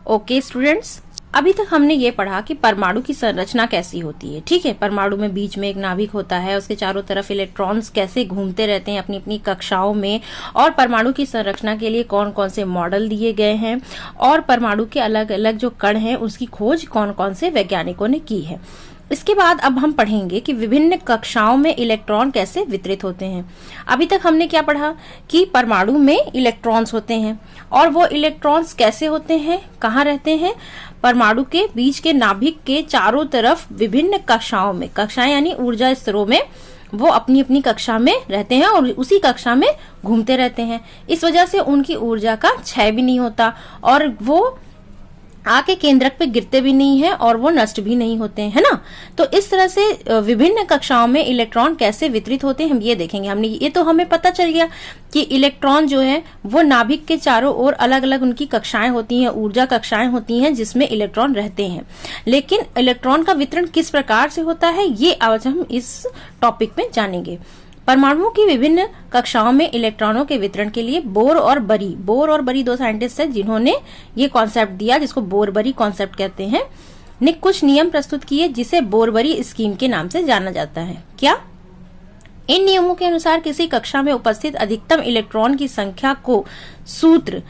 Okay students, अभी तक हमने ये पढ़ा कि परमाणु की संरचना कैसी होती है। ठीक है, परमाणु में बीच में एक नाभिक होता है, उसके चारों तरफ इलेक्ट्रॉन्स कैसे घूमते रहते हैं अपनी अपनी कक्षाओं में, और परमाणु की संरचना के लिए कौन कौन से मॉडल दिए गए हैं, और परमाणु के अलग अलग जो कण हैं उसकी खोज कौन कौन से वैज्ञानिकों ने की है। इसके बाद अब हम पढ़ेंगे कि विभिन्न कक्षाओं में इलेक्ट्रॉन कैसे वितरित होते हैं। अभी तक हमने क्या पढ़ा कि परमाणु में इलेक्ट्रॉन्स होते हैं, और वो इलेक्ट्रॉन्स कैसे होते हैं, कहाँ रहते हैं, परमाणु के बीच के नाभिक के चारों तरफ विभिन्न कक्षाओं में, कक्षाएं यानी ऊर्जा स्तरों में वो अपनी अपनी कक्षा में रहते हैं और उसी कक्षा में घूमते रहते हैं। इस वजह से उनकी ऊर्जा का क्षय भी नहीं होता और वो आके केंद्रक पे गिरते भी नहीं है और वो नष्ट भी नहीं होते हैं, है ना। तो इस तरह से विभिन्न कक्षाओं में इलेक्ट्रॉन कैसे वितरित होते हैं हम ये देखेंगे। हमने ये तो हमें पता चल गया कि इलेक्ट्रॉन जो है वो नाभिक के चारों ओर अलग अलग उनकी कक्षाएं होती हैं, ऊर्जा कक्षाएं होती हैं जिसमें इलेक्ट्रॉन रहते हैं। लेकिन इलेक्ट्रॉन का वितरण किस प्रकार से होता है ये आज हम इस टॉपिक में जानेंगे। परमाणुओं की विभिन्न कक्षाओं में इलेक्ट्रॉनों के वितरण के लिए बोर और बरी दो साइंटिस्ट हैं जिन्होंने ये कॉन्सेप्ट दिया, जिसको बोर-बरी कॉन्सेप्ट कहते हैं, ने कुछ नियम प्रस्तुत किए जिसे बोर-बरी स्कीम के नाम से जाना जाता है। क्या? इन नियमों के अनुसार किसी कक्षा में उपस्थित अधिकतम इलेक्ट्रॉन की संख्या को सूत्र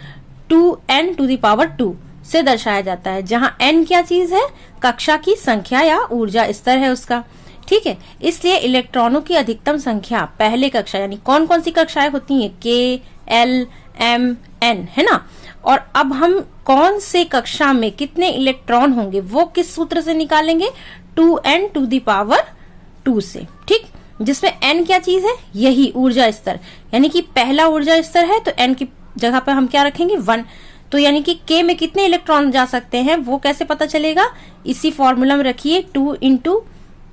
2n⁻² से दर्शाया जाता है, जहां n क्या चीज है, कक्षा की संख्या या ऊर्जा स्तर है उसका। ठीक है, इसलिए इलेक्ट्रॉनों की अधिकतम संख्या पहले कक्षा यानी कौन कौन सी कक्षाएं होती हैं, K, L, M, N, है ना। और अब हम कौन से कक्षा में कितने इलेक्ट्रॉन होंगे वो किस सूत्र से निकालेंगे, 2n⁻² से। ठीक, जिसमें n क्या चीज है, यही ऊर्जा स्तर, यानी कि पहला ऊर्जा स्तर है तो n की जगह पर हम क्या रखेंगे, 1। तो यानी कि K में कितने इलेक्ट्रॉन जा सकते हैं वो कैसे पता चलेगा, इसी फॉर्मूला में रखिए, 2 ×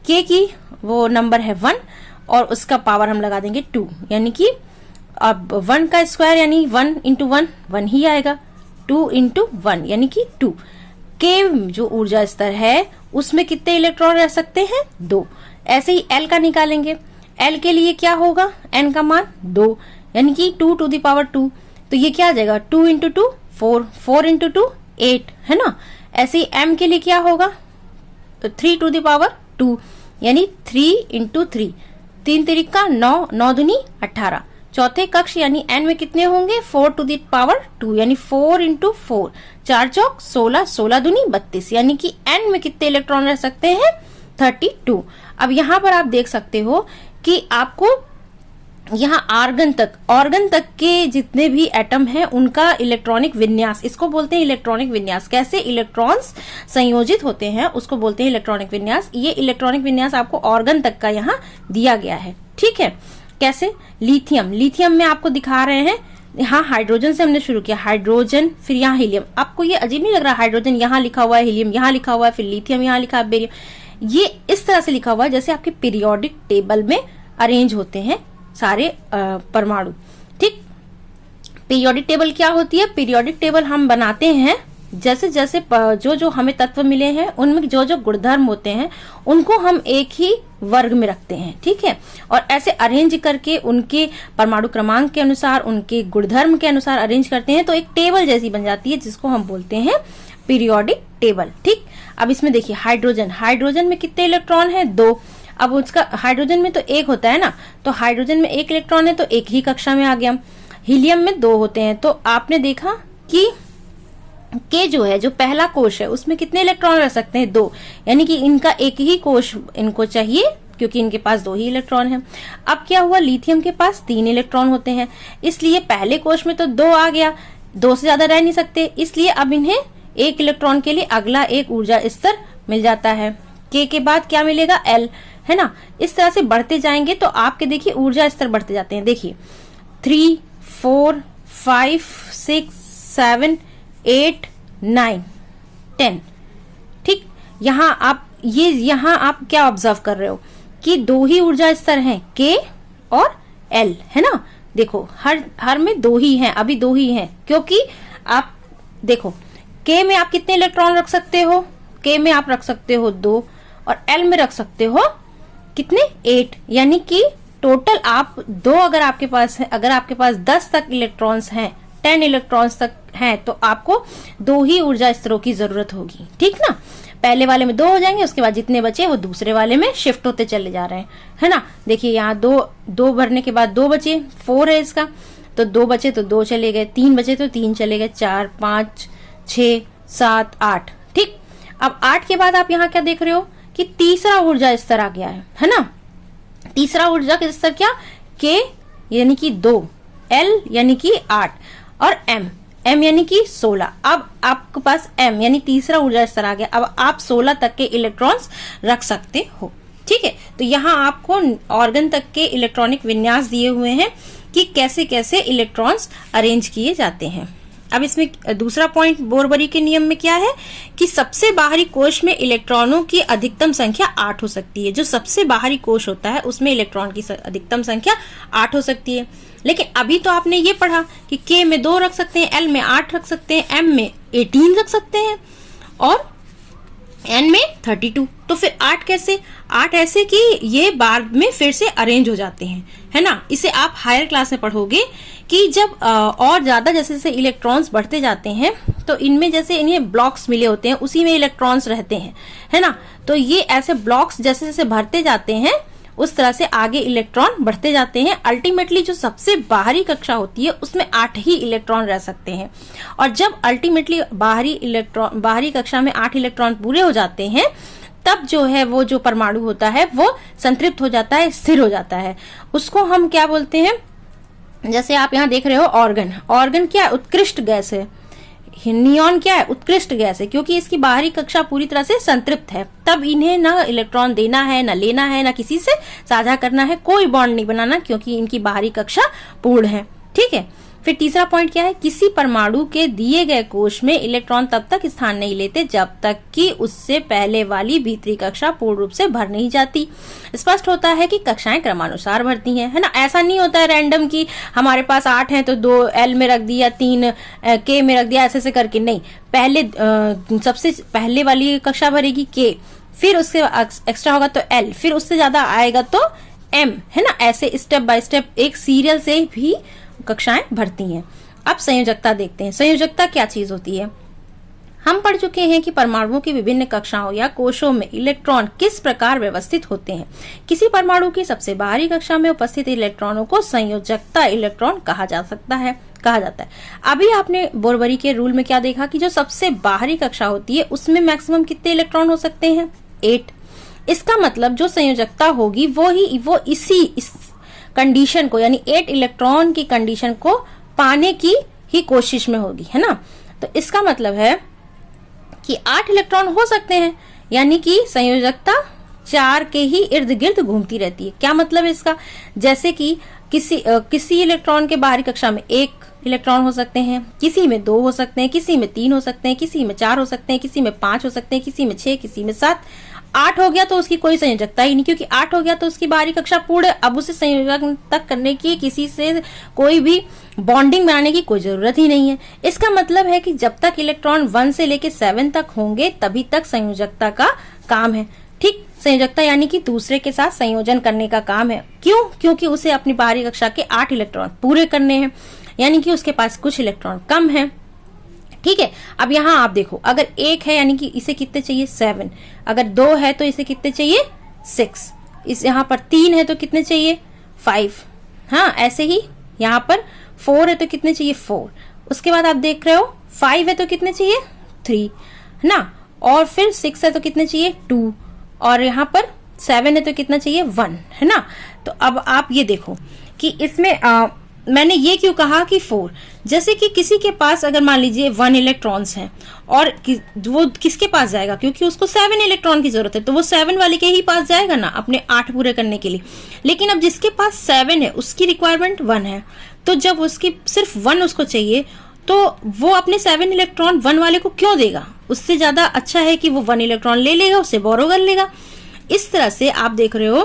K की वो नंबर है 1 और उसका पावर हम लगा देंगे 2, यानी कि अब 1 का स्क्वायर यानी 1 × 1 1 ही आएगा, 2 × 1 यानी कि 2। K जो ऊर्जा स्तर है उसमें कितने इलेक्ट्रॉन रह सकते हैं, 2। ऐसे ही L का निकालेंगे, L के लिए क्या होगा, N का मान 2 यानी कि 2⁻²। तो ये क्या आ जाएगा, 2 × 2 4, 4 × 2 8, है ना। ऐसे ही M के लिए क्या होगा, तो 3⁻² यानी 3 × 3, 3 तिरिका 9, 9 दूनी 18। चौथे कक्ष यानी n में कितने होंगे, 4⁻² यानी 4 × 4, 4 चौक 16, 16 दूनी 32, यानी कि n में कितने इलेक्ट्रॉन रह सकते हैं, 32। अब यहाँ पर आप देख सकते हो कि आपको यहाँ ऑर्गन तक के जितने भी एटम हैं उनका इलेक्ट्रॉनिक विन्यास, इसको बोलते हैं इलेक्ट्रॉनिक विन्यास। कैसे इलेक्ट्रॉन्स संयोजित होते हैं उसको बोलते हैं इलेक्ट्रॉनिक विन्यास। ये इलेक्ट्रॉनिक विन्यास आपको ऑर्गन तक का यहाँ दिया गया है। ठीक है, कैसे, लिथियम में आपको दिखा रहे हैं, यहाँ हाइड्रोजन से हमने शुरू किया, हाइड्रोजन फिर यहाँ हीलियम। आपको ये अजीब नहीं लग रहा, हाइड्रोजन यहाँ लिखा हुआ है, हीलियम यहाँ लिखा हुआ है, फिर लिथियम यहाँ लिखा है, बेरियम, ये इस तरह से लिखा हुआ है जैसे आपके पीरियोडिक टेबल में अरेंज होते हैं सारे परमाणु। ठीक, पीरियोडिक टेबल क्या होती है, पीरियोडिक टेबल हम बनाते हैं जैसे जैसे जो हमें तत्व मिले हैं उनमें जो गुणधर्म होते हैं उनको हम एक ही वर्ग में रखते हैं। ठीक है, और ऐसे अरेंज करके उनके परमाणु क्रमांक के अनुसार, उनके गुणधर्म के अनुसार अरेंज करते हैं तो एक टेबल जैसी बन जाती है जिसको हम बोलते हैं पीरियोडिक टेबल। ठीक, अब इसमें देखिए हाइड्रोजन में कितने इलेक्ट्रॉन है, 2। अब उसका हाइड्रोजन में तो 1 होता है ना, तो हाइड्रोजन में 1 इलेक्ट्रॉन है तो एक ही कक्षा में आ गया। हीलियम में 2 होते हैं, तो आपने देखा कि के जो है, जो पहला कोश है उसमें कितने इलेक्ट्रॉन रह सकते हैं, 2, यानी कि इनका एक ही कोश इनको चाहिए क्योंकि इनके पास 2 ही इलेक्ट्रॉन हैं। अब क्या हुआ, लिथियम के पास 3 इलेक्ट्रॉन होते हैं, इसलिए पहले कोश में तो 2 आ गया, 2 से ज्यादा रह नहीं सकते, इसलिए अब इन्हें 1 इलेक्ट्रॉन के लिए अगला एक ऊर्जा स्तर मिल जाता है। के बाद क्या मिलेगा, L, है ना। इस तरह से बढ़ते जाएंगे तो आपके देखिए ऊर्जा स्तर बढ़ते जाते हैं। देखिए 3, 4, 5, 6, 7, 8, 9, 10। ठीक, यहाँ आप क्या ऑब्जर्व कर रहे हो कि 2 ही ऊर्जा स्तर हैं, K और L, है ना। देखो हर में 2 ही हैं, अभी 2 ही हैं, क्योंकि आप देखो K में आप कितने इलेक्ट्रॉन रख सकते हो, K में आप रख सकते हो 2 और L में रख सकते हो कितने, 8, यानी कि टोटल आप 2 अगर आपके पास 10 तक इलेक्ट्रॉन्स हैं 10 इलेक्ट्रॉन्स तक हैं तो आपको 2 ही ऊर्जा स्तरों की जरूरत होगी, ठीक ना। पहले वाले में 2 हो जाएंगे, उसके बाद जितने बचे वो दूसरे वाले में शिफ्ट होते चले जा रहे हैं, है ना। देखिए यहाँ 2 भरने के बाद 2 बचे, 4 है इसका, तो 2 बचे तो 2 चले गए, 3 बचे तो 3 चले गए, 4 5 6 7 8, ठीक। अब 8 के बाद आप यहाँ क्या देख रहे हो कि तीसरा ऊर्जा स्तर आ गया है ना। तीसरा ऊर्जा स्तर क्या, K यानी कि 2, L यानी कि 8 और M यानी कि 16। अब आपके पास M यानी तीसरा ऊर्जा स्तर आ गया। अब आप 16 तक के इलेक्ट्रॉन्स रख सकते हो, ठीक है। तो यहाँ आपको ऑर्गन तक के इलेक्ट्रॉनिक विन्यास दिए हुए हैं कि कैसे कैसे इलेक्ट्रॉन्स अरेंज किए जाते हैं। अब इसमें दूसरा पॉइंट बोरबरी के नियम में क्या है कि सबसे बाहरी कोश में इलेक्ट्रॉनों की अधिकतम संख्या 8 हो सकती है। जो सबसे बाहरी कोश होता है उसमें इलेक्ट्रॉन की अधिकतम संख्या 8 हो सकती है। लेकिन अभी तो आपने ये पढ़ा कि K में 2 रख सकते हैं, L में 8 रख सकते हैं, M में 18 रख सकते हैं और N में 32। तो फिर 8 कैसे, 8 ऐसे कि ये बाद में फिर से अरेंज हो जाते हैं, है ना। इसे आप हायर क्लास में पढ़ोगे कि जब और ज्यादा जैसे जैसे इलेक्ट्रॉन्स बढ़ते जाते हैं तो इनमें जैसे इन्हें ब्लॉक्स मिले होते हैं उसी में इलेक्ट्रॉन्स रहते हैं, है ना। तो ये ऐसे ब्लॉक्स जैसे जैसे भरते जाते हैं उस तरह से आगे इलेक्ट्रॉन बढ़ते जाते हैं। अल्टीमेटली जो सबसे बाहरी कक्षा होती है उसमें 8 ही इलेक्ट्रॉन रह सकते हैं और जब अल्टीमेटली बाहरी कक्षा में 8 इलेक्ट्रॉन पूरे हो जाते हैं तब जो है वो जो परमाणु होता है वो संतृप्त हो जाता है, स्थिर हो जाता है। उसको हम क्या बोलते हैं, जैसे आप यहाँ देख रहे हो ऑर्गन क्या है, उत्कृष्ट गैस है। नियॉन क्या है, उत्कृष्ट गैस है, क्योंकि इसकी बाहरी कक्षा पूरी तरह से संतृप्त है। तब इन्हें ना इलेक्ट्रॉन देना है, ना लेना है, ना किसी से साझा करना है, कोई बॉन्ड नहीं बनाना, क्योंकि इनकी बाहरी कक्षा पूर्ण है, ठीक है। फिर तीसरा पॉइंट क्या है, किसी परमाणु के दिए गए कोश में इलेक्ट्रॉन तब तक स्थान नहीं लेते जब तक कि उससे पहले वाली भीतरी कक्षा पूर्ण रूप से भर नहीं जाती। स्पष्ट होता है कि कक्षाएं क्रमानुसार भरती हैं, है ना। ऐसा नहीं होता है रैंडम कि हमारे पास 8 हैं तो 2 L में रख दिया, 3 K में रख दिया, ऐसे करके नहीं। पहले सबसे पहले वाली कक्षा भरेगी K, फिर उससे एक्स्ट्रा होगा तो L, फिर उससे ज्यादा आएगा तो M, है ना। ऐसे स्टेप बाय स्टेप एक सीरियल से भी कक्षाएं भरती हैं। अब संयोजकता देखते हैं। संयोजकता क्या चीज होती है। हम पढ़ चुके हैं कि परमाणुओं की विभिन्न कक्षाओं या कोशों में इलेक्ट्रॉन किस प्रकार व्यवस्थित होते हैं। किसी परमाणु की सबसे बाहरी कक्षा में उपस्थित इलेक्ट्रॉनों को संयोजकता इलेक्ट्रॉन कहा जाता है। अभी आपने बोरबरी के रूल में क्या देखा कि जो सबसे बाहरी कक्षा होती है उसमें मैक्सिमम कितने इलेक्ट्रॉन हो सकते हैं, 8। इसका मतलब जो संयोजकता होगी वो इस कंडीशन को यानी 8 इलेक्ट्रॉन की कंडीशन को पाने की ही कोशिश में होगी, है ना। तो इसका मतलब है कि 8 इलेक्ट्रॉन हो सकते हैं, यानी कि संयोजकता 4 के ही इर्द गिर्द घूमती रहती है। क्या मतलब है इसका, जैसे कि किसी इलेक्ट्रॉन के बाहरी कक्षा में 1 इलेक्ट्रॉन हो सकते हैं, किसी में 2 हो सकते हैं, किसी में 3 हो सकते हैं, किसी में 4 हो सकते हैं, किसी में 5 हो सकते हैं, किसी में 6, किसी में 7। 8 हो गया तो उसकी कोई संयोजकता ही नहीं, क्योंकि 8 हो गया तो उसकी बाहरी कक्षा पूर्ण है। अब उसे संयोजन तक करने की, किसी से कोई भी बॉन्डिंग बनाने की कोई जरूरत ही नहीं है। इसका मतलब है कि जब तक इलेक्ट्रॉन 1 से लेके 7 तक होंगे तभी तक संयोजकता का काम है, ठीक। संयोजकता यानी कि दूसरे के साथ संयोजन करने का काम है। क्यों, क्योंकि उसे अपनी बाहरी कक्षा के 8 इलेक्ट्रॉन पूरे करने हैं, यानी कि उसके पास कुछ इलेक्ट्रॉन कम है, ठीक है। अब यहाँ आप देखो, अगर 1 है यानी कि इसे कितने चाहिए, 7। अगर 2 है तो इसे कितने चाहिए, 6। इस यहाँ पर 3 है तो कितने चाहिए, 5। हाँ, ऐसे ही यहाँ पर 4 है तो कितने चाहिए, 4। उसके बाद आप देख रहे हो 5 है तो कितने चाहिए, 3, है ना। और फिर 6 है तो कितने चाहिए, 2। और यहाँ पर 7 है तो कितना चाहिए, 1, है ना। तो अब आप ये देखो कि इसमें मैंने ये क्यों कहा कि 4, जैसे कि किसी के पास अगर मान लीजिए 1 इलेक्ट्रॉन्स हैं और वो किसके पास जाएगा, क्योंकि उसको 7 इलेक्ट्रॉन की जरूरत है तो वो 7 वाले के ही पास जाएगा ना अपने 8 पूरे करने के लिए। लेकिन अब जिसके पास 7 है उसकी रिक्वायरमेंट 1 है, तो जब उसकी सिर्फ 1 उसको चाहिए तो वो अपने 7 इलेक्ट्रॉन 1 वाले को क्यों देगा। उससे ज्यादा अच्छा है कि वो 1 इलेक्ट्रॉन ले लेगा, उससे बोरो कर लेगा। इस तरह से आप देख रहे हो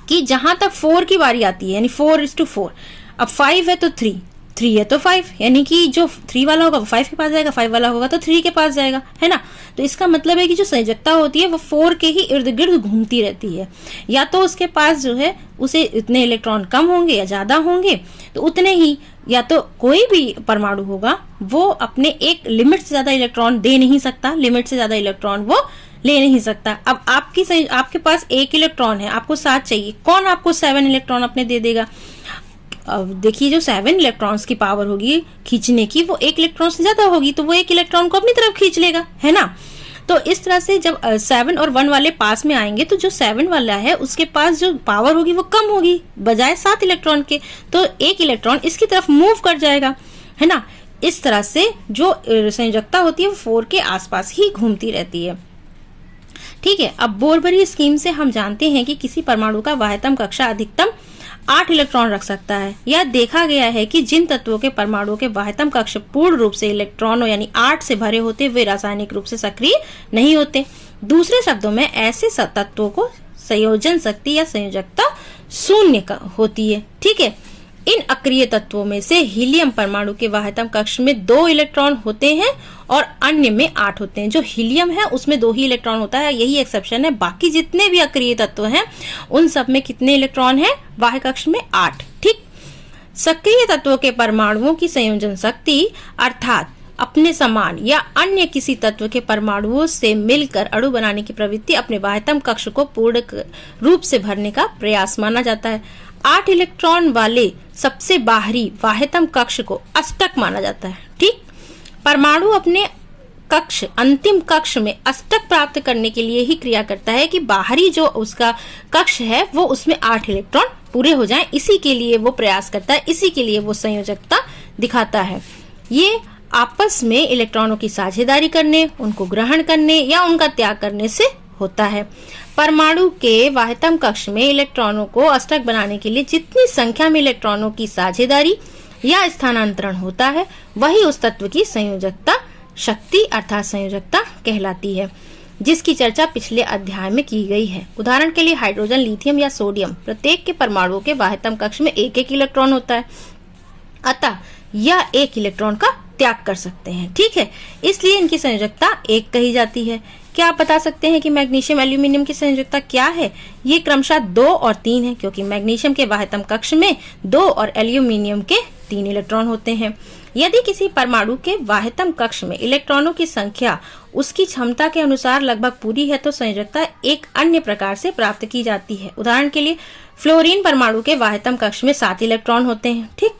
कि जहां तक 4 की बारी आती है यानी 4:4, अब 5 है तो 3 3 है तो 5, यानी कि जो 3 वाला होगा वो 5 के पास जाएगा, 5 वाला होगा तो 3 के पास जाएगा, है ना। तो इसका मतलब है कि जो संयोजकता होती है वो 4 के ही इर्द गिर्द घूमती रहती है। या तो उसके पास जो है उसे इतने इलेक्ट्रॉन कम होंगे या ज्यादा होंगे, तो उतने ही, या तो कोई भी परमाणु होगा वो अपने एक लिमिट से ज्यादा इलेक्ट्रॉन दे नहीं सकता, लिमिट से ज्यादा इलेक्ट्रॉन वो ले नहीं सकता। अब आपके पास 1 इलेक्ट्रॉन है, आपको 7 चाहिए, कौन आपको 7 इलेक्ट्रॉन अपने दे देगा? अब देखिए जो 7 इलेक्ट्रॉन्स की पावर होगी खींचने की वो 1 इलेक्ट्रॉन से ज्यादा होगी, तो वो 1 इलेक्ट्रॉन को अपनी तरफ खींच लेगा, है ना। तो इस तरह से जब 7 और 1 वाले पास में आएंगे तो जो 7 वाला है उसके पास जो पावर होगी वो कम होगी बजाय 7 इलेक्ट्रॉन के, तो 1 इलेक्ट्रॉन इसकी तरफ मूव कर जाएगा, है ना। इस तरह से जो संयोजकता होती है वो 4 के आसपास ही घूमती रहती है। ठीक है, अब बोरबरी स्कीम से हम जानते हैं कि किसी परमाणु का वाह्यतम कक्षा अधिकतम 8 इलेक्ट्रॉन रख सकता है। यह देखा गया है कि जिन तत्वों के परमाणुओं के वाह्यतम कक्ष पूर्ण रूप से इलेक्ट्रॉनों यानी 8 से भरे होते वे रासायनिक रूप से सक्रिय नहीं होते। दूसरे शब्दों में ऐसे तत्वों को संयोजन शक्ति या संयोजकता शून्य होती है। ठीक है, इन अक्रिय तत्वों में से हीलियम परमाणु के वाह्यतम कक्ष में 2 इलेक्ट्रॉन होते हैं और अन्य में 8 होते हैं। जो हीलियम है उसमें 2 ही इलेक्ट्रॉन होता है, यही एक्सेप्शन है। बाकी जितने भी अक्रिय तत्व हैं उन सब में कितने इलेक्ट्रॉन हैं? बाह्य कक्ष में 8। ठीक, सक्रिय तत्वों के परमाणुओं की संयोजन शक्ति अर्थात अपने समान या अन्य किसी तत्व के परमाणुओं से मिलकर अणु बनाने की प्रवृत्ति अपने वाह्यतम कक्ष को पूर्ण रूप से भरने का प्रयास माना जाता है। 8 इलेक्ट्रॉन वाले सबसे बाहरी वाह्यतम कक्ष को अष्टक माना जाता है। ठीक, परमाणु अपने कक्ष अंतिम कक्ष में अष्टक प्राप्त करने के लिए ही क्रिया करता है कि बाहरी जो उसका कक्ष है वो उसमें 8 इलेक्ट्रॉन पूरे हो जाएं, इसी के लिए वो प्रयास करता है, इसी के लिए वो संयोजकता दिखाता है। ये आपस में इलेक्ट्रॉनों की साझेदारी करने, उनको ग्रहण करने या उनका त्याग करने से होता है। परमाणु के वाह्यतम कक्ष में इलेक्ट्रॉनों को अष्टक बनाने के लिए जितनी संख्या में इलेक्ट्रॉनों की साझेदारी या स्थानांतरण होता है वही उस तत्व की संयोजकता शक्ति अर्थात संयोजकता कहलाती है, जिसकी चर्चा पिछले अध्याय में की गई है। उदाहरण के लिए हाइड्रोजन, लिथियम या सोडियम, प्रत्येक के परमाणुओं के वाह्यतम कक्ष में 1-1 इलेक्ट्रॉन होता है, अतः यह 1 इलेक्ट्रॉन का त्याग कर सकते हैं। ठीक है, इसलिए इनकी संयोजकता 1 कही जाती है। क्या आप बता सकते हैं कि मैग्नीशियम एल्यूमिनियम की संयोजकता क्या है? ये क्रमशः 2 और 3 है, क्योंकि मैग्नीशियम के वाह्यतम कक्ष में 2 और एल्यूमिनियम के 3 इलेक्ट्रॉन होते हैं। यदि किसी परमाणु के वाह्यतम कक्ष में इलेक्ट्रॉनों की संख्या उसकी क्षमता के अनुसार लगभग पूरी है तो संयोजकता एक अन्य प्रकार से प्राप्त की जाती है। उदाहरण के लिए फ्लोरीन परमाणु के वाह्यतम कक्ष में 7 इलेक्ट्रॉन होते हैं। ठीक,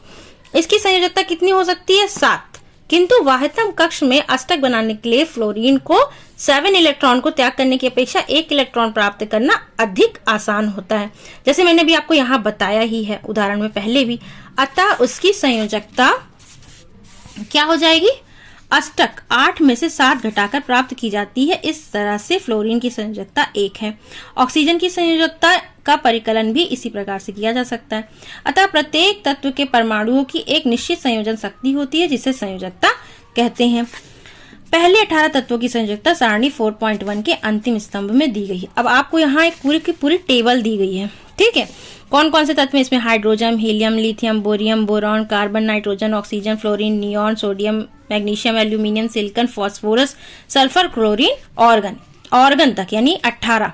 इसकी संयोजकता कितनी हो सकती है? 7। किंतु वाह्यतम कक्ष में अष्टक बनाने के लिए फ्लोरीन को 7 इलेक्ट्रॉन को त्याग करने की अपेक्षा 1 इलेक्ट्रॉन प्राप्त करना अधिक आसान होता है, जैसे मैंने भी आपको यहाँ बताया ही है उदाहरण में पहले भी। अतः उसकी संयोजकता क्या हो जाएगी? अष्टक 8 में से 7 घटाकर प्राप्त की जाती है। इस तरह से फ्लोरीन की संयोजकता 1 है। ऑक्सीजन की संयोजकता का परिकलन भी इसी प्रकार से किया जा सकता है। अतः प्रत्येक तत्व के परमाणुओं की एक निश्चित संयोजन शक्ति होती है जिसे संयोजकता कहते हैं। पहले 18 तत्वों की संयोजकता सारणी 4.1 के अंतिम स्तंभ में दी गई है। अब आपको यहाँ एक पूरी की पूरी टेबल दी गई है। ठीक है, कौन कौन से तत्व हैं इसमें? Hydrogen, helium, lithium, bohrium, boron, carbon, nitrogen, oxygen, fluorine, neon, sodium, magnesium, aluminium, silicon, phosphorus, sulphur, chlorine, organ तक, यानी 18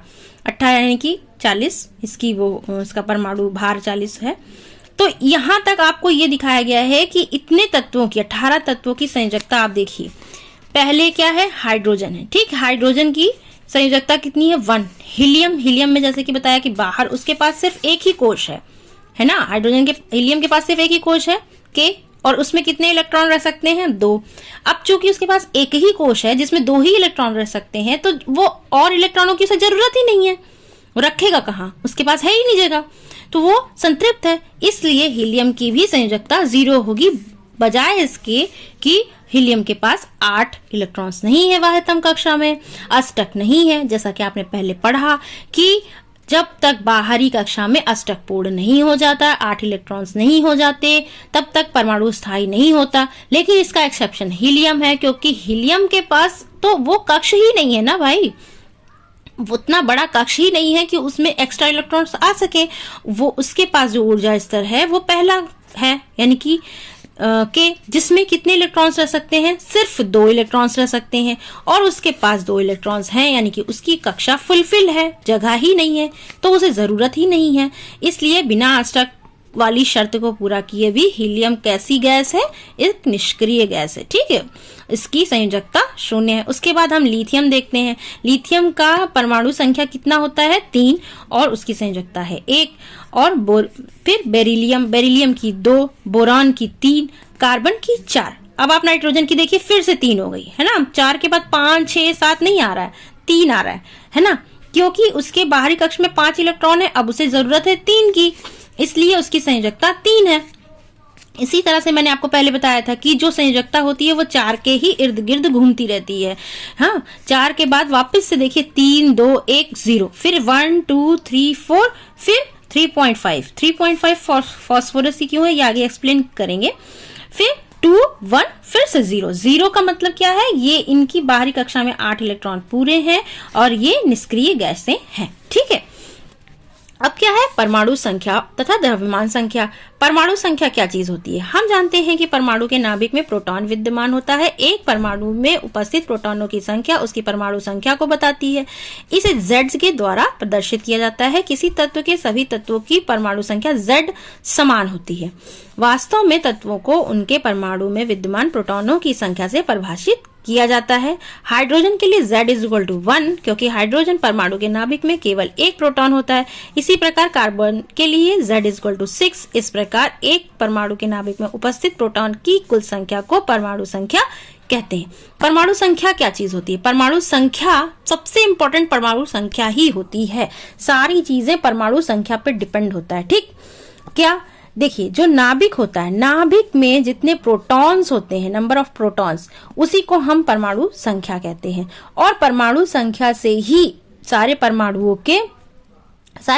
यानी कि 40, इसका परमाणु भार 40 है। तो यहाँ तक आपको ये दिखाया गया है कि इतने तत्वों की 18 तत्वों की संयोजकता आप देखिए। पहले क्या है? हाइड्रोजन है। ठीक, हाइड्रोजन की संयोजकता कितनी है? 1। हीलियम में जैसे कि बताया कि बाहर उसके पास सिर्फ एक ही कोश है ना। हीलियम के पास सिर्फ एक ही कोश है के, और उसमें कितने इलेक्ट्रॉन रह सकते हैं? 2। अब चूंकि उसके पास एक ही कोश है जिसमें 2 ही इलेक्ट्रॉन रह सकते हैं, तो वो और इलेक्ट्रॉनों की उसे जरूरत ही नहीं है, वो रखेगा कहाँ? उसके पास है ही नहीं जगह, तो वो संतृप्त है। इसलिए हीलियम की भी संयोजकता 0 होगी, बजाय इसके कि हीलियम के पास 8 इलेक्ट्रॉन्स नहीं है वाह्यतम कक्षा में, अष्टक नहीं है, जैसा कि आपने पहले पढ़ा कि जब तक बाहरी कक्षा में अष्टक पूर्ण नहीं हो जाता, 8 इलेक्ट्रॉन्स नहीं हो जाते, तब तक परमाणु स्थायी नहीं होता। लेकिन इसका एक्सेप्शन हीलियम है, क्योंकि हीलियम के पास तो वो कक्ष ही नहीं है ना भाई, उतना बड़ा कक्ष ही नहीं है कि उसमें एक्स्ट्रा इलेक्ट्रॉन्स आ सके। वो उसके पास जो ऊर्जा स्तर है वो पहला है, यानी कि के जिसमें कितने इलेक्ट्रॉन्स रह सकते हैं, सिर्फ 2 इलेक्ट्रॉन्स रह सकते हैं, और उसके पास 2 इलेक्ट्रॉन्स हैं, यानी कि उसकी कक्षा फुलफिल है, जगह ही नहीं है, तो उसे जरूरत ही नहीं है। इसलिए बिना अष्टक वाली शर्त को पूरा किए भी हीलियम कैसी गैस है, एक निष्क्रिय गैस है। ठीक है, इसकी संयोजकता 0 है। उसके बाद हम लिथियम देखते हैं। लिथियम का परमाणु संख्या कितना होता है, 3, और उसकी संयोजकता है 1। और फिर बेरिलियम, बेरिलियम की 2, बोरान की 3, कार्बन की 4। अब आप नाइट्रोजन की देखिए, फिर से 3 हो गई है ना। 4 के बाद 5, 6, 7 नहीं आ रहा है, 3 आ रहा है ना, क्योंकि उसके बाहरी कक्ष में 5 इलेक्ट्रॉन है, अब उसे जरूरत है 3 की, इसलिए उसकी संयोजकता 3 है। इसी तरह से मैंने आपको पहले बताया था कि जो संयोजकता होती है वो 4 के ही इर्द गिर्द घूमती रहती है। हाँ, 4 के बाद वापस से देखिए 3, 2, 1, 0, फिर 1, 2, 3, 4, फिर 3.5। 3.5 फास्फोरस की क्यों है, ये आगे एक्सप्लेन करेंगे। फिर 2, 1, फिर से 0। 0 का मतलब क्या है, ये इनकी बाहरी कक्षा में 8 इलेक्ट्रॉन पूरे हैं और ये निष्क्रिय गैसें हैं। ठीक है, अब क्या है, परमाणु संख्या तथा द्रव्यमान संख्या। परमाणु संख्या क्या चीज होती है, हम जानते हैं कि परमाणु के नाभिक में प्रोटॉन विद्यमान होता है। एक परमाणु में उपस्थित प्रोटॉनों की संख्या उसकी परमाणु संख्या को बताती है। इसे Z के द्वारा प्रदर्शित किया जाता है। किसी तत्व के सभी तत्वों की परमाणु संख्या Z समान होती है। वास्तव में तत्वों को उनके परमाणु में विद्यमान प्रोटॉनों की संख्या से परिभाषित किया जाता है। हाइड्रोजन के लिए Z = 1, क्योंकि हाइड्रोजन परमाणु के नाभिक में केवल एक प्रोटॉन होता है। इसी प्रकार कार्बन के लिए Z = 6। इस प्रकार एक परमाणु के नाभिक में उपस्थित प्रोटॉन की कुल संख्या को परमाणु संख्या कहते हैं। परमाणु संख्या क्या चीज होती है, परमाणु संख्या सबसे इंपॉर्टेंट परमाणु संख्या ही होती है। सारी चीजें परमाणु संख्या पर डिपेंड होता है। ठीक, क्या देखिए, जो नाभिक होता है, नाभिक में जितने प्रोटॉन्स होते हैं, नंबर ऑफ प्रोटॉन्स, उसी को हम परमाणु संख्या कहते हैं। और परमाणु संख्या से ही सारे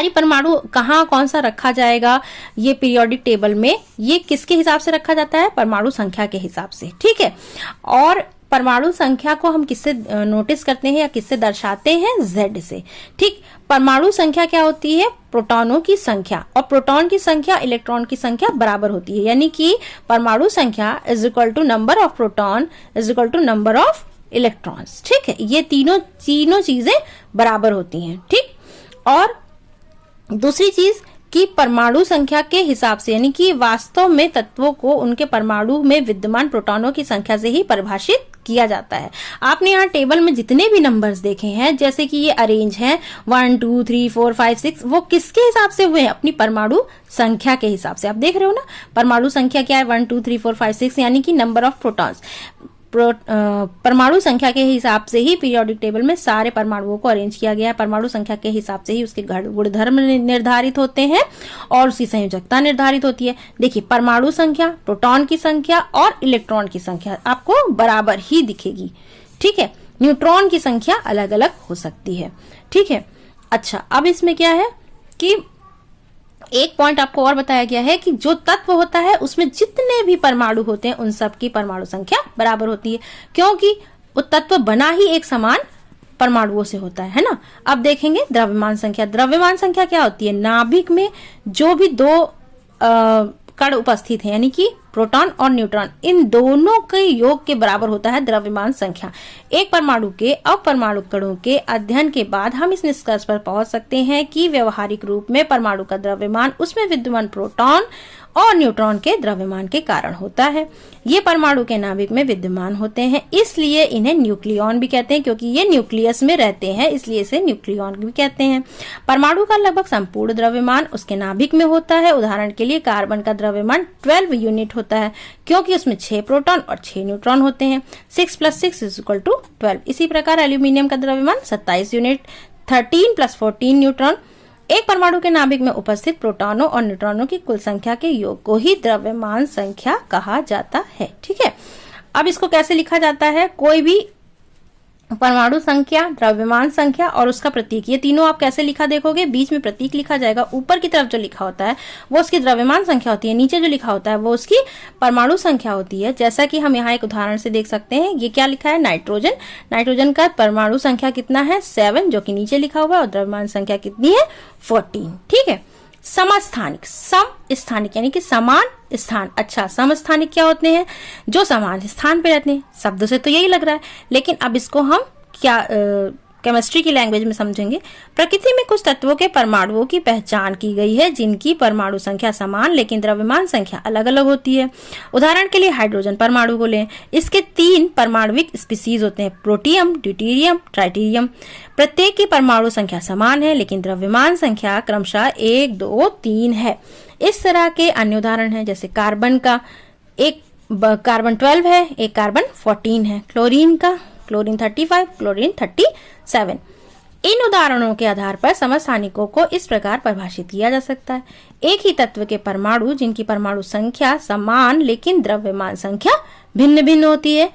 परमाणु कहाँ कौन सा रखा जाएगा, ये पीरियोडिक टेबल में ये किसके हिसाब से रखा जाता है, परमाणु संख्या के हिसाब से। ठीक है, और परमाणु संख्या को हम किससे नोटिस करते हैं या किससे दर्शाते हैं, Z से। ठीक, परमाणु संख्या क्या होती है, प्रोटॉनों की संख्या, और प्रोटॉन की संख्या इलेक्ट्रॉन की संख्या बराबर होती है। यानी कि परमाणु संख्या = number of proton = number of electrons. ठीक है, ये तीनों चीजें बराबर होती हैं। ठीक, और दूसरी चीज कि परमाणु संख्या के हिसाब से, यानी कि वास्तव में तत्वों को उनके परमाणु में विद्यमान प्रोटॉनों की संख्या से ही परिभाषित किया जाता है। आपने यहाँ टेबल में जितने भी नंबर्स देखे हैं, जैसे कि ये अरेंज हैं 1, 2, 3, 4, 5, 6, वो किसके हिसाब से हुए हैं, अपनी परमाणु संख्या के हिसाब से। आप देख रहे हो ना, परमाणु संख्या क्या है, 1, 2, 3, 4, 5, 6, यानी कि नंबर ऑफ प्रोटॉन्स। परमाणु संख्या के हिसाब से ही पीरियोडिक टेबल में सारे परमाणुओं को अरेंज किया गया है। परमाणु संख्या के हिसाब से ही उसके गुणधर्म निर्धारित होते हैं और उसकी संयोजकता निर्धारित होती है। देखिए, परमाणु संख्या, प्रोटॉन की संख्या और इलेक्ट्रॉन की संख्या आपको बराबर ही दिखेगी। ठीक है, न्यूट्रॉन की संख्या अलग अलग हो सकती है। ठीक है, अच्छा, अब इसमें क्या है कि एक पॉइंट आपको और बताया गया है कि जो तत्व होता है उसमें जितने भी परमाणु होते हैं उन सब की परमाणु संख्या बराबर होती है, क्योंकि वो तत्व बना ही एक समान परमाणुओं से होता है ना। अब देखेंगे द्रव्यमान संख्या। द्रव्यमान संख्या क्या होती है, नाभिक में जो भी 2 कण उपस्थित है, यानी कि प्रोटॉन और न्यूट्रॉन, इन दोनों के योग के बराबर होता है द्रव्यमान संख्या। एक परमाणु के अपरमाणु कणों के अध्ययन के बाद हम इस निष्कर्ष पर पहुंच सकते हैं कि व्यवहारिक रूप में परमाणु का द्रव्यमान उसमें विद्यमान प्रोटॉन और न्यूट्रॉन के द्रव्यमान के कारण होता है। ये परमाणु के नाभिक में विद्यमान होते हैं, इसलिए इन्हें न्यूक्लियॉन भी कहते हैं, क्योंकि ये न्यूक्लियस में रहते हैं, इसलिए इसे न्यूक्लियॉन भी कहते हैं। परमाणु का लगभग संपूर्ण द्रव्यमान उसके नाभिक में होता है। उदाहरण के लिए कार्बन का द्रव्यमान 12 यूनिट होता है, क्योंकि उसमें 6 प्रोटॉन और 6 न्यूट्रॉन होते हैं। 6 + 6 = 12। इसी प्रकार एल्यूमिनियम का द्रव्यमान 27 यूनिट, 13 + 14 न्यूट्रॉन। एक परमाणु के नाभिक में उपस्थित प्रोटॉनों और न्यूट्रॉनों की कुल संख्या के योग को ही द्रव्यमान संख्या कहा जाता है। ठीक है, अब इसको कैसे लिखा जाता है, कोई भी परमाणु संख्या, द्रव्यमान संख्या और उसका प्रतीक, ये तीनों आप कैसे लिखा देखोगे, बीच में प्रतीक लिखा जाएगा। ऊपर की तरफ जो लिखा होता है वो उसकी द्रव्यमान संख्या होती है, नीचे जो लिखा होता है वो उसकी परमाणु संख्या होती है। जैसा कि हम यहाँ एक उदाहरण से देख सकते हैं, ये क्या लिखा है, नाइट्रोजन। नाइट्रोजन का परमाणु संख्या कितना है, 7, जो कि नीचे लिखा हुआ है, और द्रव्यमान संख्या कितनी है, 14। ठीक है, समस्थानिक, सम स्थानिक यानी कि समान स्थान। अच्छा, समस्थानिक क्या होते हैं? जो समान स्थान पे रहते हैं। शब्द से तो यही लग रहा है, लेकिन अब इसको हम क्या केमिस्ट्री की लैंग्वेज में समझेंगे। प्रकृति में कुछ तत्वों के परमाणुओं की पहचान की गई है जिनकी परमाणु संख्या समान लेकिन द्रव्यमान संख्या अलग अलग होती है। उदाहरण के लिए हाइड्रोजन परमाणु को लें। इसके 3 परमाणुविक स्पीसीज होते हैं, प्रोटियम, ड्यूटेरियम, ट्राइटेरियम। प्रत्येक की परमाणु संख्या समान है लेकिन द्रव्यमान संख्या क्रमशः 1, 2, 3 है। इस तरह के अन्य उदाहरण हैं, जैसे कार्बन का एक कार्बन 12 है, एक कार्बन 14 है। क्लोरीन का क्लोरीन 35, क्लोरीन 37। इन उदाहरणों के आधार पर समस्थानिकों को इस प्रकार परिभाषित किया जा सकता है। एक ही तत्व के परमाणु जिनकी परमाणु संख्या समान लेकिन द्रव्यमान संख्या भिन्न भिन्न होती है।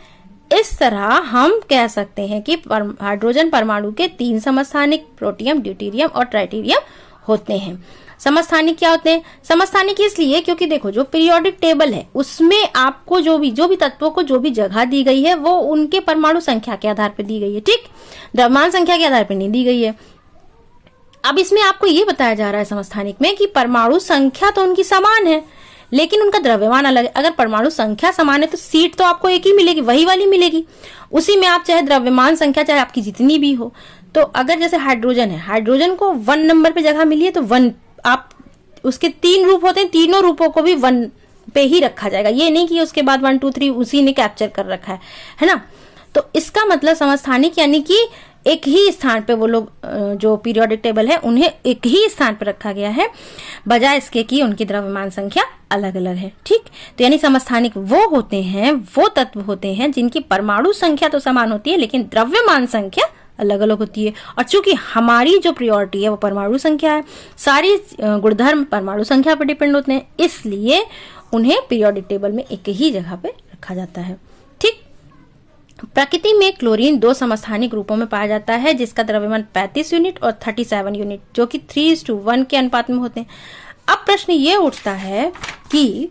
इस तरह हम कह सकते हैं कि हाइड्रोजन परमाणु के 3 समस्थानिक प्रोटियम, ड्यूटेरियम और ट्राइटेरियम होते हैं। समस्थानिक क्या होते हैं? समस्थानिक इसलिए क्योंकि देखो, जो पीरियोडिक टेबल है उसमें आपको जो भी तत्वों को जो भी जगह दी गई है वो उनके परमाणु संख्या के आधार पर दी गई है, ठीक, द्रव्यमान संख्या के आधार पर नहीं दी गई है। अब इसमें आपको ये बताया जा रहा है समस्थानिक में कि परमाणु संख्या तो उनकी समान है लेकिन उनका द्रव्यमान अलग है। अगर परमाणु संख्या समान है तो सीट तो आपको एक ही मिलेगी, वही वाली मिलेगी। उसी में आप चाहे द्रव्यमान संख्या चाहे आपकी जितनी भी हो, तो अगर जैसे हाइड्रोजन है, हाइड्रोजन को 1 नंबर पे जगह मिली है तो 1, आप उसके 3 रूप होते हैं, तीनों रूपों को भी 1 पे ही रखा जाएगा। ये नहीं कि उसके बाद 1, 2, 3 उसी ने कैप्चर कर रखा है ना। तो इसका मतलब समस्थानिक यानी कि एक ही स्थान पे वो लोग जो पीरियोडिक टेबल है उन्हें एक ही स्थान पर रखा गया है, बजाय इसके कि उनकी द्रव्यमान संख्या अलग अलग है, ठीक। तो यानी समस्थानिक वो होते हैं, वो तत्व होते हैं जिनकी परमाणु संख्या तो समान होती है लेकिन द्रव्यमान संख्या अलग अलग होती है। और चूंकि हमारी जो प्रायोरिटी है वो परमाणु संख्या है, सारी गुणधर्म परमाणु संख्या पर डिपेंड होते हैं, इसलिए उन्हें पीरियोडिक टेबल में एक ही जगह पे रखा जाता है, ठीक। प्रकृति में क्लोरीन 2 समस्थानिक रूपों में पाया जाता है जिसका द्रव्यमान 35 यूनिट और 37 यूनिट जो कि 3:1 के अनुपात में होते हैं। अब प्रश्न ये उठता है कि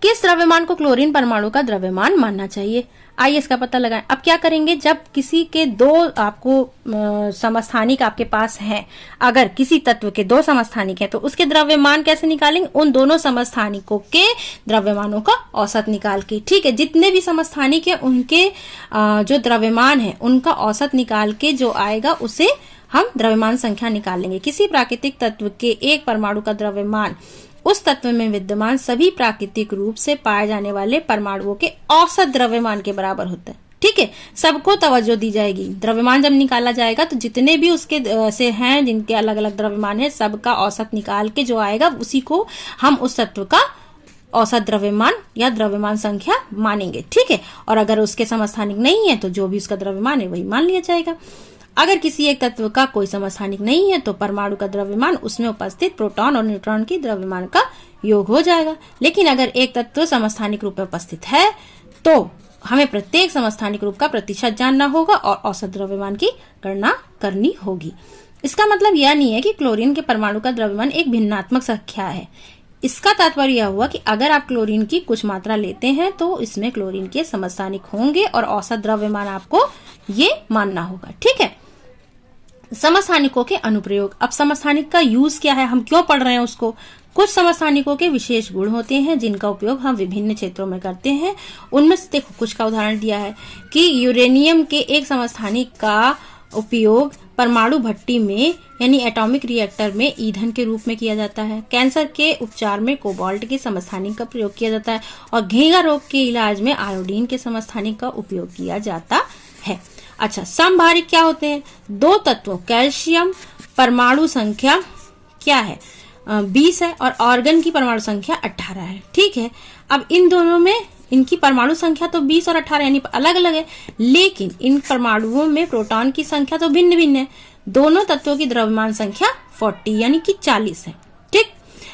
किस द्रव्यमान को क्लोरीन परमाणु का द्रव्यमान मानना चाहिए। आइए इसका पता लगाएं। अब क्या करेंगे, जब किसी के 2 आपको समस्थानिक आपके पास हैं, अगर किसी तत्व के 2 समस्थानिक हैं तो उसके द्रव्यमान कैसे निकालेंगे? उन दोनों समस्थानिकों के द्रव्यमानों का औसत निकाल के, ठीक है। जितने भी समस्थानिक हैं उनके जो द्रव्यमान है उनका औसत निकाल के जो आएगा उसे हम द्रव्यमान संख्या निकाल लेंगे। किसी प्राकृतिक तत्व के एक परमाणु का द्रव्यमान उस तत्व में विद्यमान सभी प्राकृतिक रूप से पाए जाने वाले परमाणुओं के औसत द्रव्यमान के बराबर होता है, ठीक है। सबको तवज्जो दी जाएगी। द्रव्यमान जब निकाला जाएगा तो जितने भी उसके से हैं जिनके अलग अलग द्रव्यमान है, सबका औसत निकाल के जो आएगा उसी को हम उस तत्व का औसत द्रव्यमान या द्रव्यमान संख्या मानेंगे, ठीक है। और अगर उसके समस्थानिक नहीं है तो जो भी उसका द्रव्यमान है वही मान लिया जाएगा। अगर किसी एक तत्व का कोई समस्थानिक नहीं है तो परमाणु का द्रव्यमान उसमें उपस्थित प्रोटॉन और न्यूट्रॉन की द्रव्यमान का योग हो जाएगा। लेकिन अगर एक तत्व समस्थानिक रूप में उपस्थित है तो हमें प्रत्येक समस्थानिक रूप का प्रतिशत जानना होगा और औसत द्रव्यमान की गणना करनी होगी। इसका मतलब यह नहीं है कि क्लोरीन के परमाणु का द्रव्यमान एक भिन्नात्मक संख्या है। इसका तात्पर्य यह हुआ कि अगर आप क्लोरीन की कुछ मात्रा लेते हैं तो इसमें क्लोरीन के समस्थानिक होंगे और औसत द्रव्यमान आपको ये मानना होगा, ठीक है। समस्थानिकों के अनुप्रयोग। अब समस्थानिक का यूज क्या है, हम क्यों पढ़ रहे हैं उसको। कुछ समस्थानिकों के विशेष गुण होते हैं जिनका उपयोग हम विभिन्न क्षेत्रों में करते हैं। उनमें से देखो कुछ का उदाहरण दिया है कि यूरेनियम के एक समस्थानिक का उपयोग परमाणु भट्टी में यानी एटॉमिक रिएक्टर में ईंधन के रूप में किया जाता है। कैंसर के उपचार में कोबाल्ट के समस्थानिक का प्रयोग किया जाता है और घेंघा रोग के इलाज में आयोडीन के समस्थानिक का उपयोग किया जाता है। अच्छा, समभारिक क्या होते हैं? 2 तत्वों कैल्शियम परमाणु संख्या क्या है 20 है और ऑर्गन की परमाणु संख्या 18 है, ठीक है। अब इन दोनों में इनकी परमाणु संख्या तो 20 और 18 यानी अलग अलग है, लेकिन इन परमाणुओं में प्रोटॉन की संख्या तो भिन्न भिन्न है। दोनों तत्वों की द्रव्यमान संख्या 40 यानी कि 40 है, ठीक।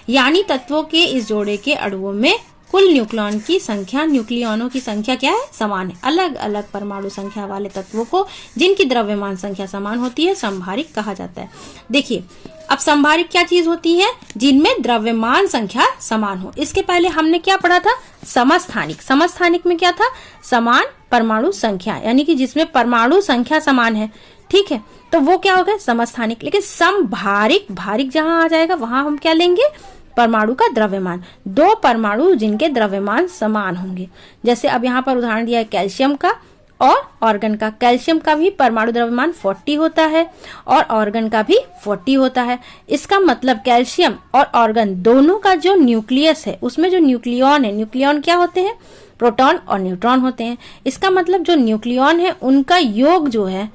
यानी तत्वों के इस जोड़े के अणुओं में कुल न्यूक्लियन की संख्या, न्यूक्लियनों की संख्या क्या है? समान है। अलग अलग परमाणु संख्या वाले तत्वों को जिनकी द्रव्यमान संख्या समान होती है समभारिक कहा जाता है। देखिए, अब समभारिक क्या चीज होती है? जिनमें द्रव्यमान संख्या समान हो। इसके पहले हमने क्या पढ़ा था? समस्थानिक। समस्थानिक में क्या था? समान परमाणु संख्या, यानी कि जिसमें परमाणु संख्या समान है, ठीक है, तो वो क्या हो गया समस्थानिक। लेकिन समभारिक, भारिक जहां आ जाएगा वहां हम क्या लेंगे, परमाणु का द्रव्यमान, दो परमाणु जिनके द्रव्यमान समान होंगे। जैसे अब यहाँ पर उदाहरण दिया है कैल्शियम का और ऑर्गन का। कैल्शियम का भी परमाणु द्रव्यमान 40 होता है और ऑर्गन का भी 40 होता है। इसका मतलब कैल्शियम और ऑर्गन दोनों का जो न्यूक्लियस है उसमें जो न्यूक्लियॉन है, न्यूक्लियॉन क्या होते हैं, प्रोटॉन और न्यूट्रॉन होते हैं। इसका मतलब जो न्यूक्लियॉन है उनका योग जो है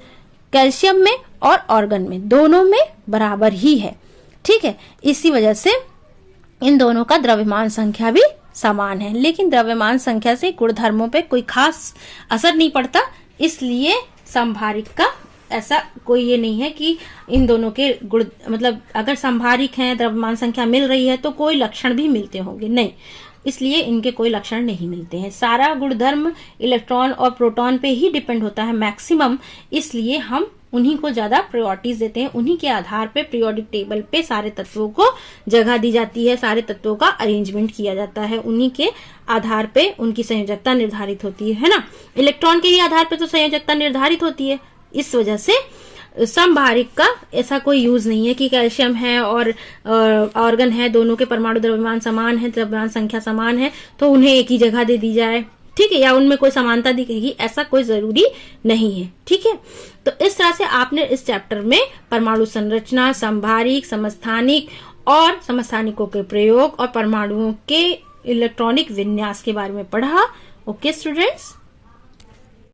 कैल्शियम में और ऑर्गन में दोनों में बराबर ही है। ठीक है, इसी वजह से इन दोनों का द्रव्यमान संख्या भी समान है। लेकिन द्रव्यमान संख्या से गुणधर्मों पे कोई खास असर नहीं पड़ता, इसलिए समभारिक का ऐसा कोई ये नहीं है कि इन दोनों के गुण, मतलब अगर समभारिक हैं, द्रव्यमान संख्या मिल रही है तो कोई लक्षण भी मिलते होंगे, नहीं, इसलिए इनके कोई लक्षण नहीं मिलते हैं। सारा गुणधर्म इलेक्ट्रॉन और प्रोटॉन पे ही डिपेंड होता है मैक्सिमम, इसलिए हम उन्हीं को ज्यादा प्रायोरिटीज देते हैं। उन्हीं के आधार पे पीरियोडिक टेबल पे सारे तत्वों को जगह दी जाती है, सारे तत्वों का अरेंजमेंट किया जाता है, उन्हीं के आधार पे उनकी संयोजकता निर्धारित होती है ना। इलेक्ट्रॉन के ही आधार पे तो संयोजकता निर्धारित होती है। इस वजह से समभारिक का ऐसा कोई यूज नहीं है कि कैल्शियम है और ऑर्गन है, दोनों के परमाणु द्रव्यमान समान है, द्रव्यमान संख्या समान है, तो उन्हें एक ही जगह दे दी जाए, ठीक है, या उनमें कोई समानता दिखेगी, ऐसा कोई जरूरी नहीं है। ठीक है, तो इस तरह से आपने इस चैप्टर में परमाणु संरचना, समभारिक, समस्थानिक और समस्थानिकों के प्रयोग और परमाणुओं के इलेक्ट्रॉनिक विन्यास के बारे में पढ़ा। Okay students.